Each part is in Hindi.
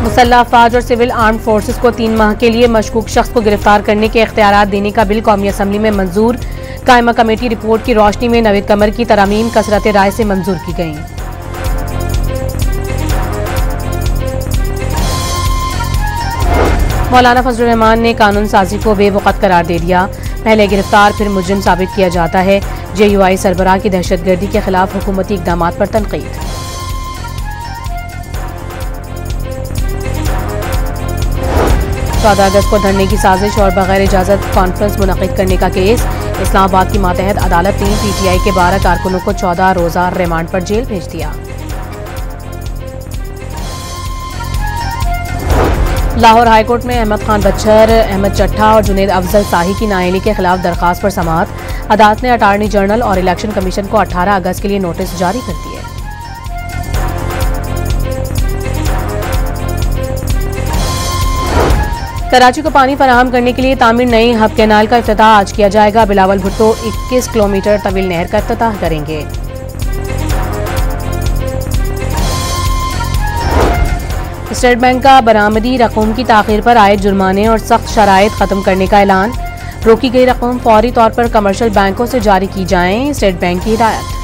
मुसल्लह अफवाज और सिविल आर्म्ड फोर्सेस को 3 माह के लिए मशकूक शख्स को गिरफ्तार करने के इख्तियारात देने का बिल कौमी असम्बली में मंजूर। कायमा कमेटी रिपोर्ट की रोशनी में नवीद कमर की तरामीम कसरत राय से मंजूर की गई। मौलाना फजलुर रहमान ने कानून साजी को बेवकत करार दे दिया। पहले गिरफ्तार फिर मुजरिम साबित किया जाता है। JUI सरबराह की दहशतगर्दी के खिलाफ हुकूमती इकदामात पर तनकीद। 14 अगस्त को धरने की साजिश और बगैर इजाजत कॉन्फ्रेंस मुनक़िद करने का केस। इस्लामाबाद की मातहत अदालत ने PTI के 12 कारकुनों को 14 रोजा रिमांड पर जेल भेज दिया। लाहौर हाईकोर्ट में अहमद खान बच्चर, अहमद चट्ठा और जुनेद अफजल शाही की नाअहली के खिलाफ दरखास्त पर समाअत। अदालत ने अटार्नी जनरल और इलेक्शन कमीशन को 18 अगस्त के लिए नोटिस जारी कर दिए। कराची को पानी फराहम करने के लिए तामीर नई हब कैनाल का इफ्तिताह आज किया जाएगा। बिलावल भुट्टो 21 किलोमीटर तवील नहर का इफ्तिताह करेंगे। स्टेट बैंक का बरामदी रकम की ताखीर पर आए जुर्माने और सख्त शराइत खत्म करने का ऐलान। रोकी गई रकम फौरी तौर पर कमर्शियल बैंकों से जारी की जाए, स्टेट बैंक की हिदायत।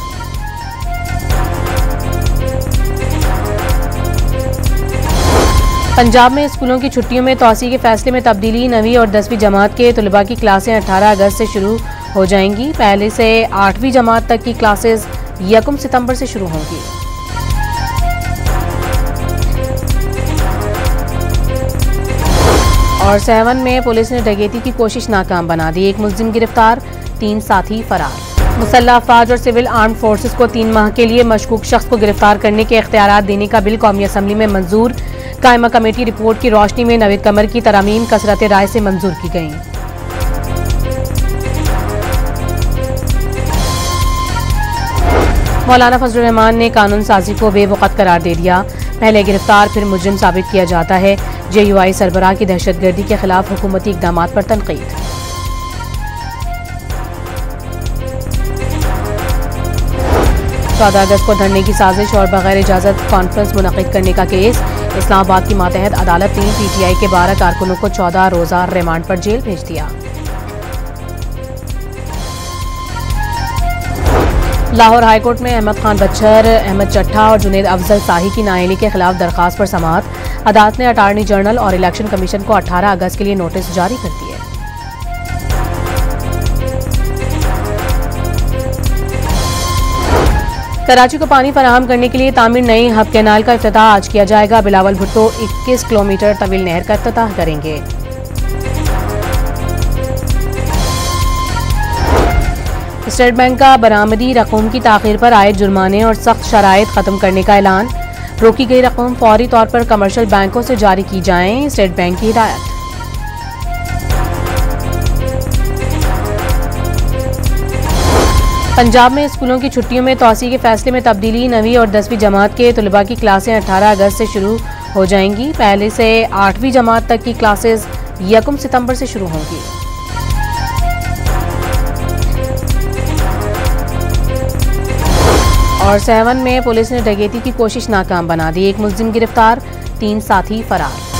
पंजाब में स्कूलों की छुट्टियों में तौसी के फैसले में तब्दीली। 9वीं और 10वीं जमात के तलबा की क्लासें 18 अगस्त से शुरू हो जाएंगी। पहले से 8वीं जमात तक की क्लासेस 1 सितंबर से शुरू होंगी। और सहवन में पुलिस ने डकैती की कोशिश नाकाम बना दी। 1 मुलजिम गिरफ्तार, 3 साथी फरार। मुसल्लह अफवाज और सिविल आर्म्ड फोर्सेस को 3 माह के लिए मशकूक शख्स को गिरफ्तार करने के इख्तियारात देने का बिल कौमी असम्बली में मंजूर। कायमा कमेटी रिपोर्ट की रोशनी में नवीद कमर की तरामीम कसरत राय से मंजूर की गई। मौलाना फजलुर रहमान ने कानून साजी को बेवकत करार दे दिया। पहले गिरफ्तार फिर मुजरिम साबित किया जाता है। JUI सरबराह की दहशतगर्दी के खिलाफ हुकूमती इकदामात पर तनकीद। 14 अगस्त को धरने की साजिश और बगैर इजाजत कॉन्फ्रेंस मुनक़िद करने का केस। इस्लामाबाद की मातहत अदालत ने PTI के 12 कारकुनों को 14 रोजा रिमांड पर जेल भेज दिया। लाहौर हाईकोर्ट में अहमद खान बच्चर, अहमद चट्ठा और जुनेद अफजल शाही की नाअहली के खिलाफ दरखास्त पर समाअत। अदालत ने अटार्नी जनरल और इलेक्शन कमीशन को 18 अगस्त के लिए नोटिस जारी कर दिए। कराची को पानी फराहम करने के लिए तामीर नई हब कैनाल का इफ्तिताह आज किया जाएगा। बिलावल भुट्टो 21 किलोमीटर तवील नहर का इफ्तिताह करेंगे। स्टेट बैंक का बरामदी रकम की ताखीर पर आए जुर्माने और सख्त शराइत खत्म करने का ऐलान। रोकी गई रकम फौरी तौर पर कमर्शियल बैंकों से जारी की जाए, स्टेट बैंक की हिदायत। पंजाब में स्कूलों की छुट्टियों में तौसी के फैसले में तब्दीली। 9वीं और 10वीं जमात के तलबा की क्लासें 18 अगस्त से शुरू हो जाएंगी। पहले से 8वीं जमात तक की क्लासेस 1 सितंबर से शुरू होंगी। और सहवन में पुलिस ने डकैती की कोशिश नाकाम बना दी। 1 मुलजिम गिरफ्तार, 3 साथी फरार।